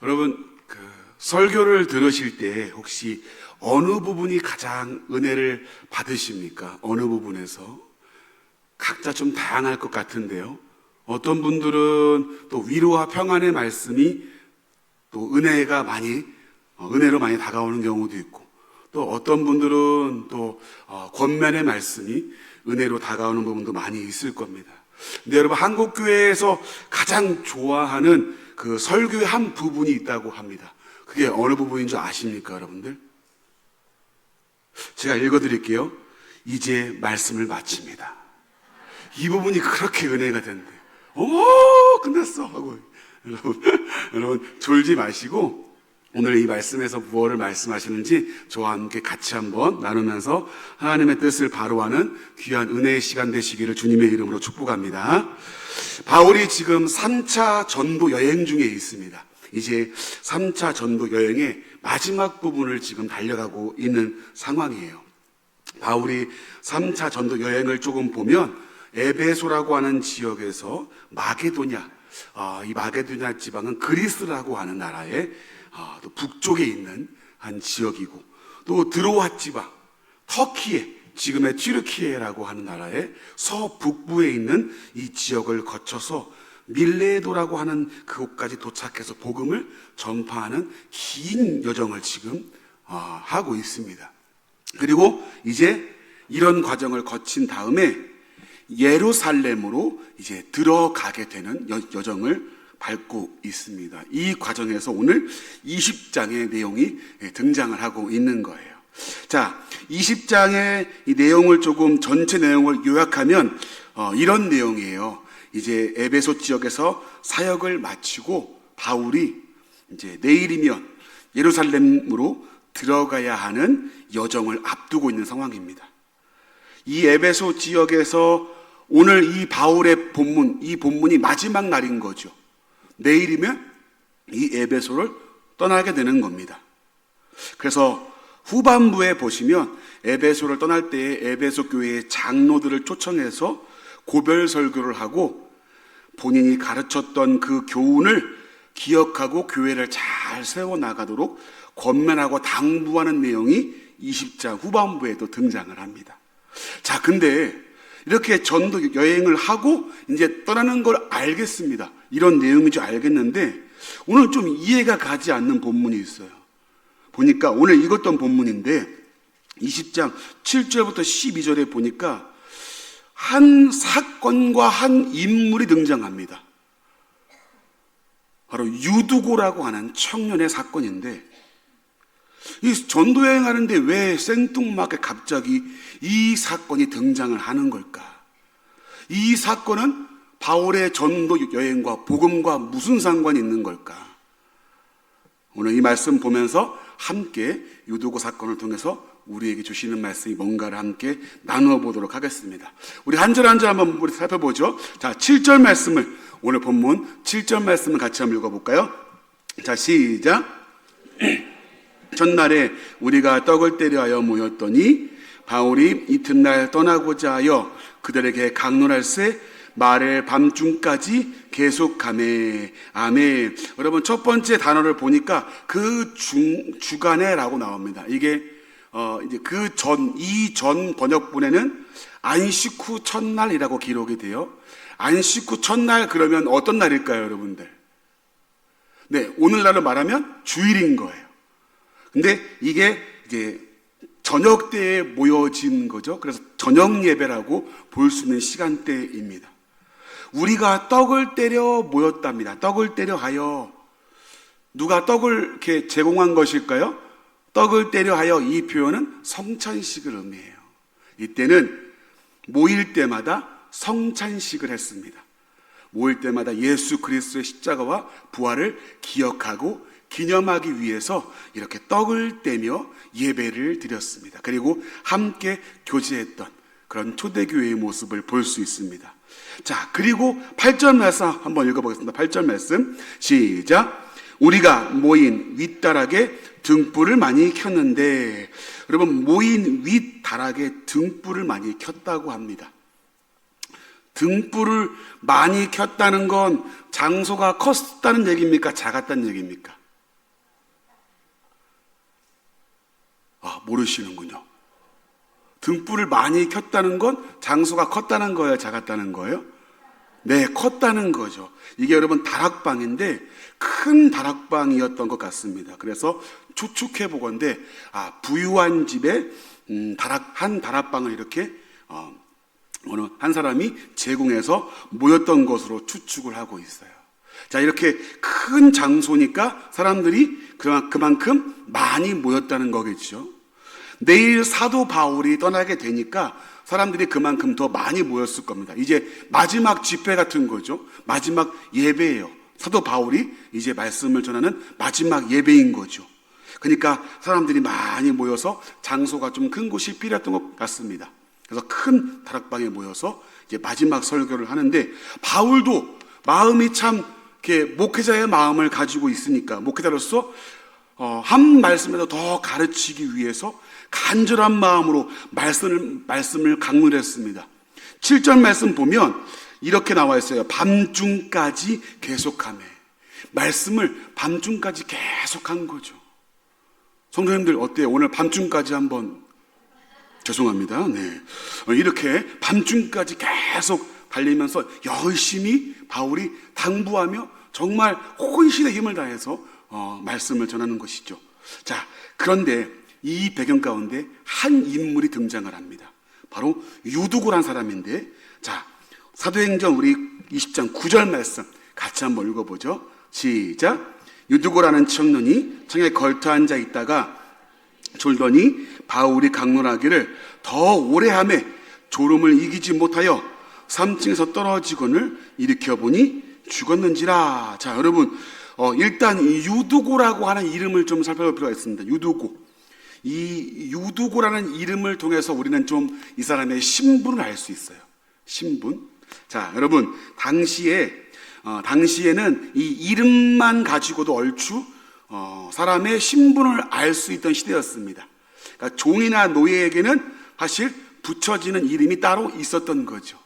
여러분, 설교를 들으실 때 혹시 어느 부분이 가장 은혜를 받으십니까? 어느 부분에서? 각자 좀 다양할 것 같은데요. 어떤 분들은 또 위로와 평안의 말씀이 또 은혜로 많이 다가오는 경우도 있고, 또 어떤 분들은 또 권면의 말씀이 은혜로 다가오는 부분도 많이 있을 겁니다. 근데 여러분, 한국교회에서 가장 좋아하는 그 설교의 한 부분이 있다고 합니다. 그게 어느 부분인 줄 아십니까, 여러분들? 제가 읽어드릴게요. 이제 말씀을 마칩니다. 이 부분이 그렇게 은혜가 된대. 어머, 끝났어 하고 여러분 졸지 마시고 오늘 이 말씀에서 무엇을 말씀하시는지 저와 함께 같이 한번 나누면서 하나님의 뜻을 바로하는 귀한 은혜의 시간 되시기를 주님의 이름으로 축복합니다. 바울이 지금 3차 전도 여행 중에 있습니다. 이제 3차 전도 여행의 마지막 부분을 지금 달려가고 있는 상황이에요. 바울이 3차 전도 여행을 조금 보면 에베소라고 하는 지역에서 마게도냐, 이 마게도냐 지방은 그리스라고 하는 나라의 또 북쪽에 있는 한 지역이고, 또 드로아 지방, 터키의 지금의 튀르키예라고 하는 나라의 서북부에 있는 이 지역을 거쳐서 밀레도라고 하는 그곳까지 도착해서 복음을 전파하는 긴 여정을 지금 하고 있습니다. 그리고 이제 이런 과정을 거친 다음에 예루살렘으로 이제 들어가게 되는 여정을 밟고 있습니다. 이 과정에서 오늘 20장의 내용이 등장을 하고 있는 거예요. 자, 20장의 이 내용을 조금 전체 내용을 요약하면 이런 내용이에요. 이제 에베소 지역에서 사역을 마치고 바울이 이제 내일이면 예루살렘으로 들어가야 하는 여정을 앞두고 있는 상황입니다. 이 에베소 지역에서 오늘 이 바울의 이 본문이 마지막 날인 거죠. 내일이면 이 에베소를 떠나게 되는 겁니다. 그래서 후반부에 보시면 에베소를 떠날 때에 에베소 교회의 장로들을 초청해서 고별 설교를 하고 본인이 가르쳤던 그 교훈을 기억하고 교회를 잘 세워나가도록 권면하고 당부하는 내용이 20장 후반부에도 등장을 합니다. 자, 근데 이렇게 전도 여행을 하고 이제 떠나는 걸 알겠습니다. 이런 내용인 줄 알겠는데 오늘 좀 이해가 가지 않는 본문이 있어요. 보니까 오늘 읽었던 본문인데 20장 7절부터 12절에 보니까 한 사건과 한 인물이 등장합니다. 바로 유두고라고 하는 청년의 사건인데, 이 전도여행 하는데 왜 생뚱맞게 갑자기 이 사건이 등장을 하는 걸까? 이 사건은 바울의 전도여행과 복음과 무슨 상관이 있는 걸까? 오늘 이 말씀 보면서 함께 유두고 사건을 통해서 우리에게 주시는 말씀이 뭔가를 함께 나누어 보도록 하겠습니다. 우리 한 절 한 절 한번 우리 살펴보죠. 자, 7절 말씀을, 오늘 본문 7절 말씀을 같이 한번 읽어볼까요? 자, 시작. 첫날에 우리가 떡을 때려 하여 모였더니 바울이 이튿날 떠나고자 하여 그들에게 강론할세 말을 밤중까지 계속하매. 아멘. 여러분, 첫 번째 단어를 보니까 그 주간에라고 나옵니다. 이게 이제 이 전 번역본에는 안식 후 첫날이라고 기록이 돼요. 안식 후 첫날 그러면 어떤 날일까요, 여러분들? 네, 오늘날로 말하면 주일인 거예요. 근데 이게 이제 저녁 때에 모여진 거죠. 그래서 저녁 예배라고 볼 수 있는 시간대입니다. 우리가 떡을 때려 모였답니다. 떡을 때려 하여, 누가 떡을 이렇게 제공한 것일까요? 떡을 때려 하여, 이 표현은 성찬식을 의미해요. 이때는 모일 때마다 성찬식을 했습니다. 모일 때마다 예수 그리스도의 십자가와 부활을 기억하고 기념하기 위해서 이렇게 떡을 떼며 예배를 드렸습니다. 그리고 함께 교제했던 그런 초대교회의 모습을 볼 수 있습니다. 자, 그리고 8절 말씀 한번 읽어보겠습니다. 8절 말씀 시작. 우리가 모인 윗다락에 등불을 많이 켰는데, 여러분, 모인 윗다락에 등불을 많이 켰다고 합니다. 등불을 많이 켰다는 건 장소가 컸다는 얘기입니까? 작았다는 얘기입니까? 모르시는군요. 등불을 많이 켰다는 건 장소가 컸다는 거예요, 작았다는 거예요? 네, 컸다는 거죠. 이게 여러분 다락방인데 큰 다락방이었던 것 같습니다. 그래서 추측해 보건대 부유한 집에 한 다락방을 이렇게 어느 한 사람이 제공해서 모였던 것으로 추측을 하고 있어요. 자, 이렇게 큰 장소니까 사람들이 그만큼 많이 모였다는 거겠죠. 내일 사도 바울이 떠나게 되니까 사람들이 그만큼 더 많이 모였을 겁니다. 이제 마지막 집회 같은 거죠. 마지막 예배예요. 사도 바울이 이제 말씀을 전하는 마지막 예배인 거죠. 그러니까 사람들이 많이 모여서 장소가 좀 큰 곳이 필요했던 것 같습니다. 그래서 큰 다락방에 모여서 이제 마지막 설교를 하는데, 바울도 마음이 참 이렇게 목회자의 마음을 가지고 있으니까 목회자로서 한 말씀에도 더 가르치기 위해서 간절한 마음으로 말씀을 강론했습니다. 7절 말씀 보면 이렇게 나와 있어요. 밤중까지 계속하며. 말씀을 밤중까지 계속한 거죠. 성도님들 어때요? 오늘 밤중까지 한번, 죄송합니다. 네. 이렇게 밤중까지 계속 달리면서 열심히 바울이 당부하며 정말 혼신의 힘을 다해서 말씀을 전하는 것이죠. 자, 그런데 이 배경 가운데 한 인물이 등장을 합니다. 바로 유두고란 사람인데, 자, 사도행전 우리 20장 9절 말씀 같이 한번 읽어보죠. 시작. 유두고라는 청년이 창에 걸터 앉아 있다가 졸더니 바울이 강론하기를 더 오래 하매 졸음을 이기지 못하여 3층에서 떨어지거늘 일으켜보니 죽었는지라. 자, 여러분, 일단 이 유두고라고 하는 이름을 좀 살펴볼 필요가 있습니다. 유두고. 이 유두고라는 이름을 통해서 우리는 좀 이 사람의 신분을 알 수 있어요. 신분. 자, 여러분, 당시에는 이 이름만 가지고도 얼추 사람의 신분을 알 수 있던 시대였습니다. 그러니까 종이나 노예에게는 사실 붙여지는 이름이 따로 있었던 거죠.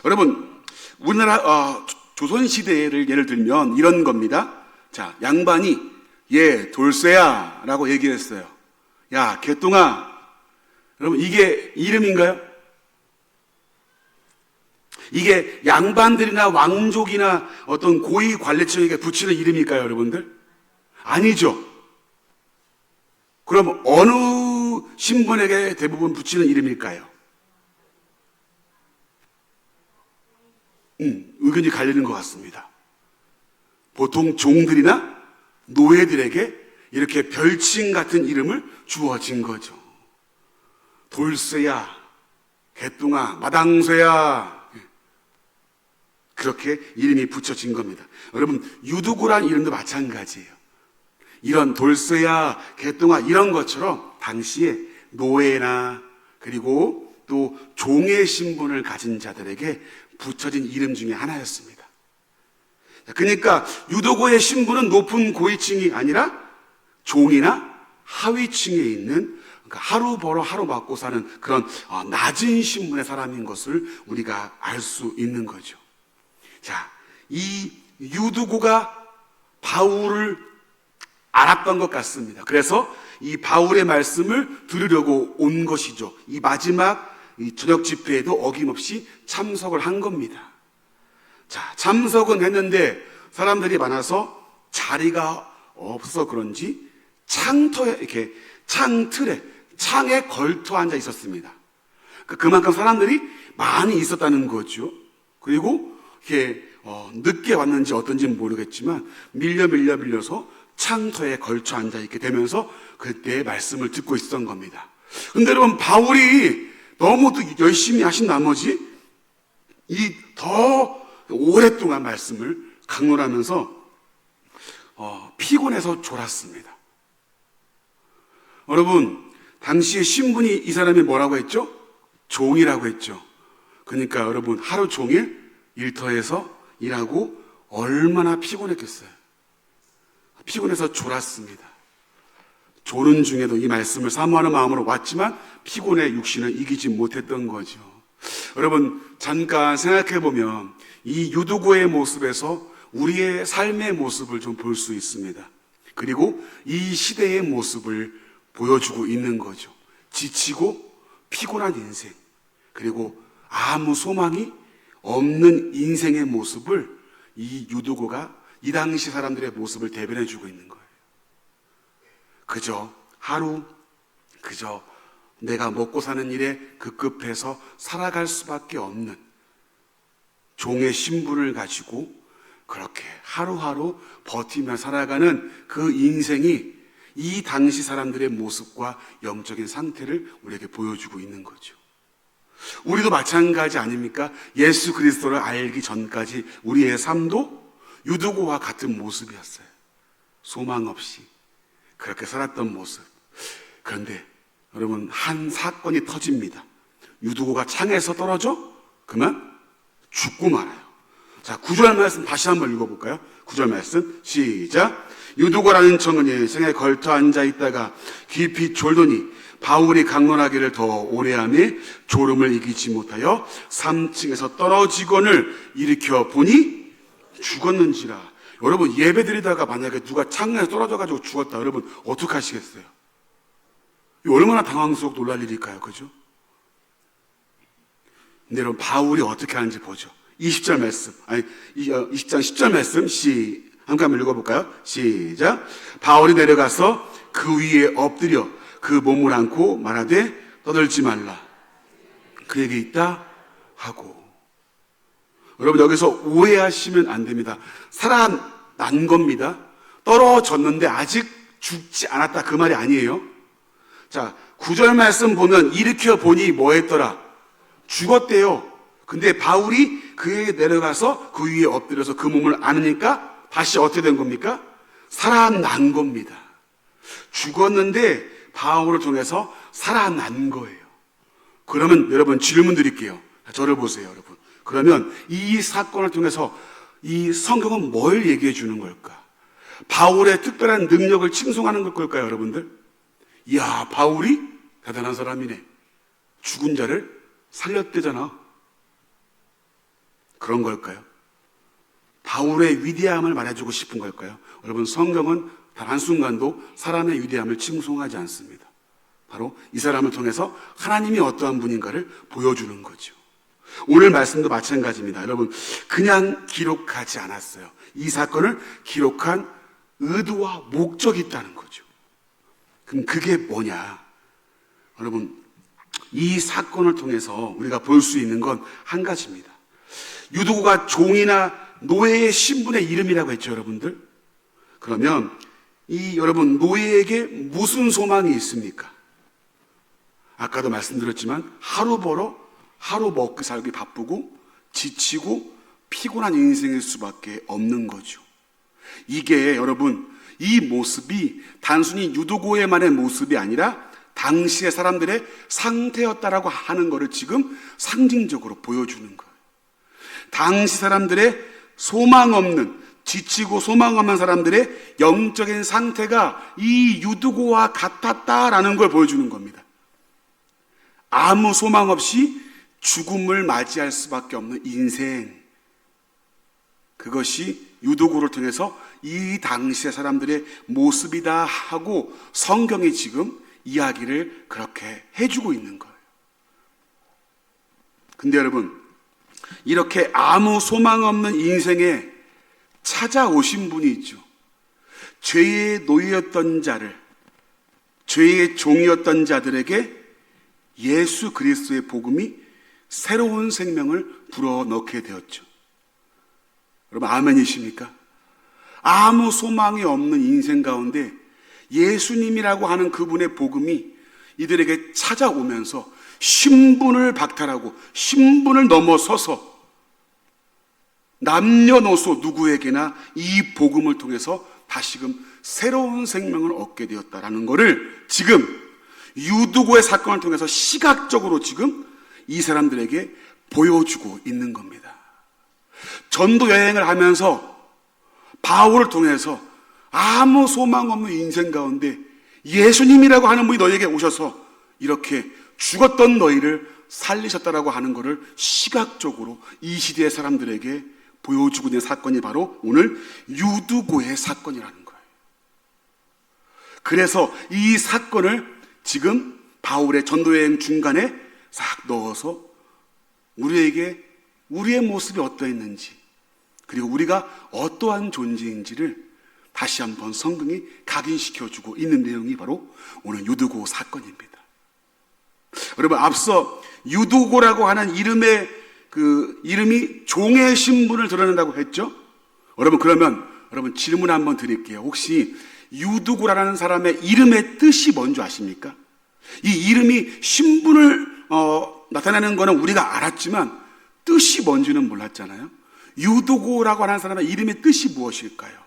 여러분, 우리나라 조선 시대를 예를 들면 이런 겁니다. 자, 양반이 돌쇠야 라고 얘기했어요. 야, 개똥아. 여러분, 이게 이름인가요? 이게 양반들이나 왕족이나 어떤 고위 관리층에게 붙이는 이름일까요, 여러분들? 아니죠. 그럼 어느 신분에게 대부분 붙이는 이름일까요? 의견이 갈리는 것 같습니다. 보통 종들이나 노예들에게 이렇게 별칭 같은 이름을 주어진 거죠. 돌쇠야, 개똥아, 마당쇠야, 그렇게 이름이 붙여진 겁니다. 여러분, 유두고란 이름도 마찬가지예요. 이런 돌쇠야, 개똥아 이런 것처럼 당시에 노예나 그리고 또 종의 신분을 가진 자들에게 붙여진 이름 중에 하나였습니다. 그러니까 유두고의 신분은 높은 고위층이 아니라 종이나 하위층에 있는, 그러니까 하루 벌어 하루 먹고 사는 그런 낮은 신분의 사람인 것을 우리가 알 수 있는 거죠. 자, 이 유두고가 바울을 알았던 것 같습니다. 그래서 이 바울의 말씀을 들으려고 온 것이죠. 이 마지막 이 저녁 집회에도 어김없이 참석을 한 겁니다. 자, 참석은 했는데 사람들이 많아서 자리가 없어서 그런지 창터에 이렇게 창에 걸터 앉아 있었습니다. 그만큼 사람들이 많이 있었다는 거죠. 그리고 이렇게 늦게 왔는지 어떤지는 모르겠지만 밀려서 창터에 걸쳐 앉아 있게 되면서 그때 말씀을 듣고 있었던 겁니다. 근데 여러분, 바울이 너무 열심히 하신 나머지 이 더 오랫동안 말씀을 강론하면서 피곤해서 졸았습니다. 여러분, 당시의 신분이 이 사람이 뭐라고 했죠? 종이라고 했죠. 그러니까 여러분, 하루 종일 일터에서 일하고 얼마나 피곤했겠어요. 피곤해서 졸았습니다. 조는 중에도 이 말씀을 사모하는 마음으로 왔지만 피곤의 육신을 이기지 못했던 거죠. 여러분, 잠깐 생각해 보면 이 유두고의 모습에서 우리의 삶의 모습을 좀 볼 수 있습니다. 그리고 이 시대의 모습을 보여주고 있는 거죠. 지치고 피곤한 인생, 그리고 아무 소망이 없는 인생의 모습을 이 유두고가 이 당시 사람들의 모습을 대변해 주고 있는 거예요. 그저 하루, 그저 내가 먹고 사는 일에 급급해서 살아갈 수밖에 없는 종의 신분을 가지고 그렇게 하루하루 버티며 살아가는 그 인생이 이 당시 사람들의 모습과 영적인 상태를 우리에게 보여주고 있는 거죠. 우리도 마찬가지 아닙니까? 예수 그리스도를 알기 전까지 우리의 삶도 유두고와 같은 모습이었어요. 소망 없이 그렇게 살았던 모습. 그런데 여러분, 한 사건이 터집니다. 유두고가 창에서 떨어져? 그러면 죽고 말아요. 자, 9절 말씀 다시 한번 읽어볼까요? 9절 말씀 시작. 유두고라는 청년이 생에 걸터 앉아 있다가 깊이 졸더니 바울이 강론하기를 더 오래하며 졸음을 이기지 못하여 3층에서 떨어지건을 일으켜 보니 죽었는지라. 여러분, 예배 드리다가 만약에 누가 창에서 떨어져가지고 죽었다, 여러분 어떻게 하시겠어요? 얼마나 당황스럽고 놀랄 일일까요? 그죠? 근데 여러분, 바울이 어떻게 하는지 보죠. 20절 말씀, 20장 10절 말씀, 한번 읽어볼까요? 시작. 바울이 내려가서 그 위에 엎드려 그 몸을 안고 말하되 떠들지 말라. 그에게 있다 하고. 여러분, 여기서 오해하시면 안 됩니다. 살아난 겁니다. 떨어졌는데 아직 죽지 않았다, 그 말이 아니에요. 자, 9절 말씀 보면 일으켜 보니 뭐 했더라? 죽었대요. 근데 바울이 그에게 내려가서 그 위에 엎드려서 그 몸을 안으니까 다시 어떻게 된 겁니까? 살아난 겁니다. 죽었는데 바울을 통해서 살아난 거예요. 그러면 여러분, 질문 드릴게요. 저를 보세요, 여러분. 그러면 이 사건을 통해서 이 성경은 뭘 얘기해 주는 걸까? 바울의 특별한 능력을 칭송하는 걸까요, 여러분들? 이야, 바울이 대단한 사람이네. 죽은 자를 살렸대잖아. 그런 걸까요? 바울의 위대함을 말해주고 싶은 걸까요? 여러분, 성경은 단 한순간도 사람의 위대함을 칭송하지 않습니다. 바로 이 사람을 통해서 하나님이 어떠한 분인가를 보여주는 거죠. 오늘 말씀도 마찬가지입니다. 여러분, 그냥 기록하지 않았어요. 이 사건을 기록한 의도와 목적이 있다는 거죠. 그럼 그게 뭐냐? 여러분, 이 사건을 통해서 우리가 볼 수 있는 건 한 가지입니다. 유두고가 종이나 노예의 신분의 이름이라고 했죠, 여러분들. 그러면 여러분, 노예에게 무슨 소망이 있습니까? 아까도 말씀드렸지만 하루 벌어 하루 먹고 살기 바쁘고 지치고 피곤한 인생일 수밖에 없는 거죠. 이게 여러분, 이 모습이 단순히 유두고의만의 모습이 아니라 당시의 사람들의 상태였다라고 하는 것을 지금 상징적으로 보여주는 거예요. 당시 사람들의 소망 없는, 지치고 소망 없는 사람들의 영적인 상태가 이 유두고와 같았다라는 걸 보여주는 겁니다. 아무 소망 없이 죽음을 맞이할 수밖에 없는 인생, 그것이 유두고를 통해서 이 당시의 사람들의 모습이다 하고 성경이 지금 이야기를 그렇게 해주고 있는 거예요. 근데 여러분, 이렇게 아무 소망 없는 인생에 찾아오신 분이 있죠. 죄의 노예였던 자를, 죄의 종이었던 자들에게 예수 그리스도의 복음이 새로운 생명을 불어넣게 되었죠. 여러분, 아멘이십니까? 아무 소망이 없는 인생 가운데 예수님이라고 하는 그분의 복음이 이들에게 찾아오면서 신분을 박탈하고 신분을 넘어서서 남녀노소 누구에게나 이 복음을 통해서 다시금 새로운 생명을 얻게 되었다라는 것을 지금 유두고의 사건을 통해서 시각적으로 지금 이 사람들에게 보여주고 있는 겁니다. 전도 여행을 하면서 바울을 통해서 아무 소망 없는 인생 가운데 예수님이라고 하는 분이 너희에게 오셔서 이렇게 죽었던 너희를 살리셨다라고 하는 것을 시각적으로 이 시대의 사람들에게 보여주고 있는 사건이 바로 오늘 유두고의 사건이라는 거예요. 그래서 이 사건을 지금 바울의 전도여행 중간에 싹 넣어서 우리에게 우리의 모습이 어떠했는지, 그리고 우리가 어떠한 존재인지를 다시 한번 성경이 각인시켜주고 있는 내용이 바로 오늘 유두고 사건입니다. 여러분, 앞서 유두고라고 하는 이름이 종의 신분을 드러낸다고 했죠? 그러면 질문 한번 드릴게요. 혹시 유두고라는 사람의 이름의 뜻이 뭔지 아십니까? 이 이름이 신분을 나타내는 거는 우리가 알았지만 뜻이 뭔지는 몰랐잖아요. 유두고라고 하는 사람의 이름의 뜻이 무엇일까요?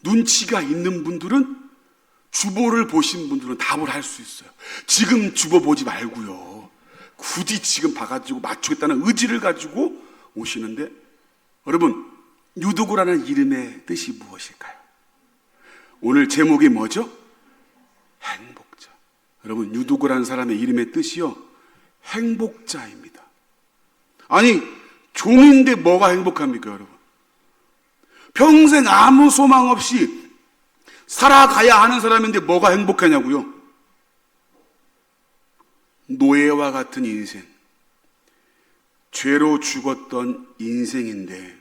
눈치가 있는 분들은, 주보를 보신 분들은 답을 할 수 있어요. 지금 주보 보지 말고요, 굳이 지금 봐가지고 맞추겠다는 의지를 가지고 오시는데, 여러분, 유두고라는 이름의 뜻이 무엇일까요? 오늘 제목이 뭐죠? 행복자. 여러분, 유두고라는 사람의 이름의 뜻이요, 행복자입니다. 아니, 종인데 뭐가 행복합니까, 여러분? 평생 아무 소망 없이 살아가야 하는 사람인데 뭐가 행복하냐고요? 노예와 같은 인생, 죄로 죽었던 인생인데,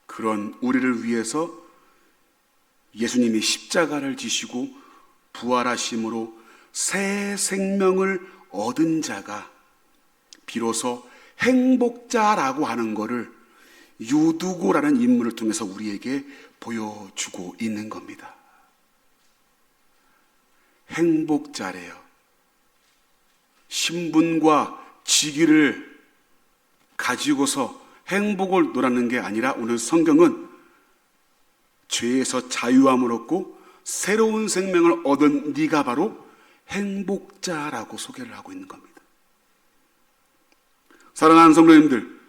그런 우리를 위해서 예수님이 십자가를 지시고 부활하심으로 새 생명을 얻은 자가 비로소 행복자라고 하는 것을 유두고라는 인물을 통해서 우리에게 보여주고 있는 겁니다. 행복자래요. 신분과 직위를 가지고서 행복을 노라는 게 아니라, 오늘 성경은 죄에서 자유함을 얻고 새로운 생명을 얻은 네가 바로 행복자라고 소개를 하고 있는 겁니다. 사랑하는 성도님들,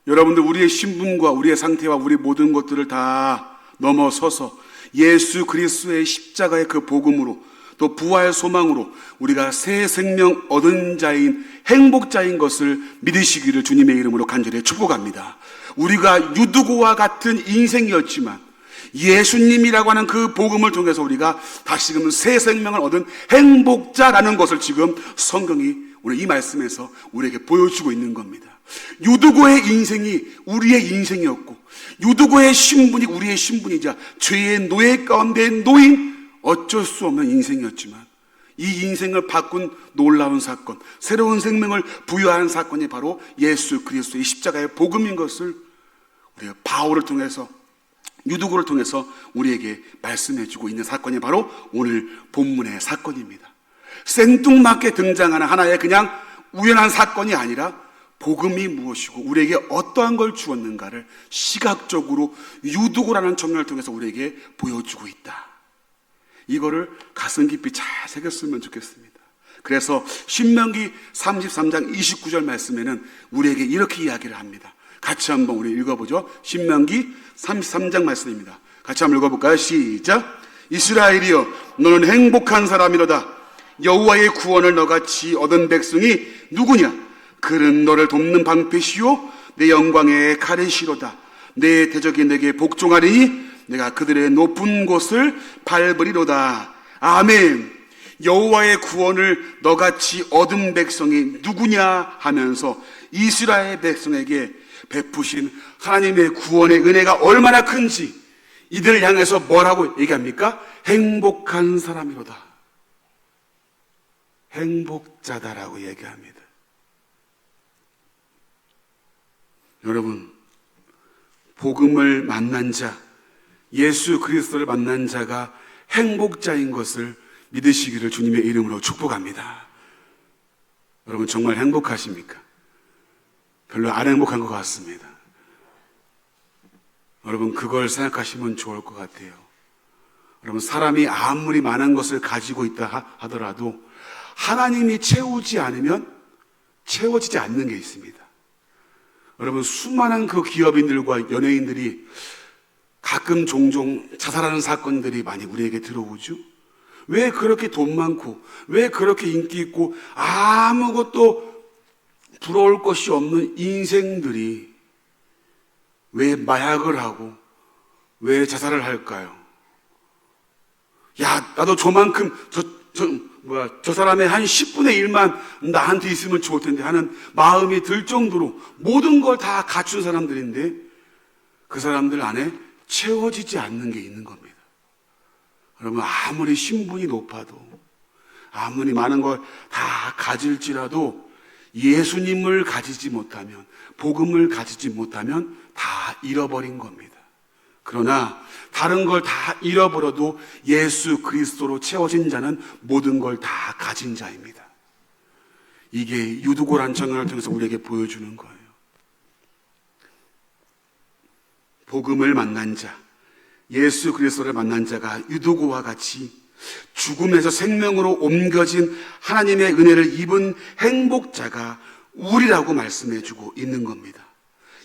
여러분들, 우리의 신분과 우리의 상태와 우리 모든 것들을 다 넘어서서 예수 그리스도의 십자가의 그 복음으로, 또 부활 소망으로 우리가 새 생명 얻은 자인 행복자인 것을 믿으시기를 주님의 이름으로 간절히 축복합니다. 우리가 유두고와 같은 인생이었지만 예수님이라고 하는 그 복음을 통해서 우리가 다시금 새 생명을 얻은 행복자라는 것을 지금 성경이 오늘 이 말씀에서 우리에게 보여주고 있는 겁니다. 유두고의 인생이 우리의 인생이었고, 유두고의 신분이 우리의 신분이자 죄의 노예 가운데 놓인 어쩔 수 없는 인생이었지만, 이 인생을 바꾼 놀라운 사건, 새로운 생명을 부여한 사건이 바로 예수 그리스도의 십자가의 복음인 것을 우리가 바울을 통해서, 유두고를 통해서 우리에게 말씀해주고 있는 사건이 바로 오늘 본문의 사건입니다. 생뚱맞게 등장하는 하나의 그냥 우연한 사건이 아니라, 복음이 무엇이고 우리에게 어떠한 걸 주었는가를 시각적으로 유두고라는 청년을 통해서 우리에게 보여주고 있다. 이거를 가슴 깊이 잘 새겼으면 좋겠습니다. 그래서 신명기 33장 29절 말씀에는 우리에게 이렇게 이야기를 합니다. 같이 한번 우리 읽어보죠. 신명기 33장 말씀입니다. 같이 한번 읽어볼까요? 시작. 이스라엘이여, 너는 행복한 사람이로다. 여호와의 구원을 너같이 얻은 백성이 누구냐? 그는 너를 돕는 방패시요 내 영광의 가르시로다. 내 대적이 내게 복종하리니 내가 그들의 높은 곳을 밟으리로다. 아멘. 여호와의 구원을 너같이 얻은 백성이 누구냐 하면서 이스라엘 백성에게 베푸신 하나님의 구원의 은혜가 얼마나 큰지 이들을 향해서 뭐라고 얘기합니까? 행복한 사람이로다. 행복자다라고 얘기합니다. 여러분, 복음을 만난 자, 예수 그리스도를 만난 자가 행복자인 것을 믿으시기를 주님의 이름으로 축복합니다. 여러분, 정말 행복하십니까? 별로 안 행복한 것 같습니다. 여러분, 그걸 생각하시면 좋을 것 같아요. 여러분, 사람이 아무리 많은 것을 가지고 있다 하더라도 하나님이 채우지 않으면 채워지지 않는 게 있습니다. 여러분, 수많은 그 기업인들과 연예인들이 가끔 종종 자살하는 사건들이 많이 우리에게 들어오죠. 왜 그렇게 돈 많고, 왜 그렇게 인기 있고 아무것도 부러울 것이 없는 인생들이 왜 마약을 하고 왜 자살을 할까요? 야, 나도 저만큼 저 사람의 한 10분의 1만 나한테 있으면 좋을 텐데 하는 마음이 들 정도로 모든 걸 다 갖춘 사람들인데 그 사람들 안에 채워지지 않는 게 있는 겁니다. 여러분, 아무리 신분이 높아도 아무리 많은 걸 다 가질지라도 예수님을 가지지 못하면, 복음을 가지지 못하면 다 잃어버린 겁니다. 그러나 다른 걸 다 잃어버려도 예수 그리스도로 채워진 자는 모든 걸 다 가진 자입니다. 이게 유두고란 장면을 통해서 우리에게 보여주는 거예요. 복음을 만난 자, 예수 그리스도를 만난 자가 유두고와 같이 죽음에서 생명으로 옮겨진 하나님의 은혜를 입은 행복자가 우리라고 말씀해주고 있는 겁니다.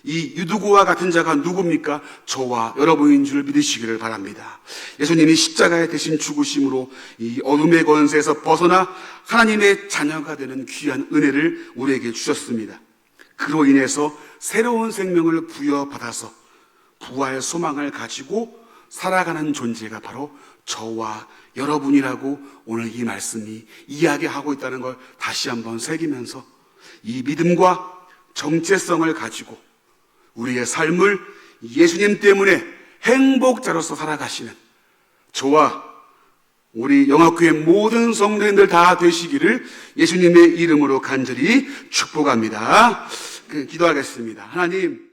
이 유두고와 같은 자가 누굽니까? 저와 여러분인 줄 믿으시기를 바랍니다. 예수님이 십자가에 대신 죽으심으로 이 어둠의 권세에서 벗어나 하나님의 자녀가 되는 귀한 은혜를 우리에게 주셨습니다. 그로 인해서 새로운 생명을 부여받아서 부활 소망을 가지고 살아가는 존재가 바로 저와 여러분이라고 오늘 이 말씀이 이야기하고 있다는 걸 다시 한번 새기면서 이 믿음과 정체성을 가지고 우리의 삶을 예수님 때문에 행복자로서 살아가시는 저와 우리 영화교회 모든 성도님들 다 되시기를 예수님의 이름으로 간절히 축복합니다. 기도하겠습니다. 하나님,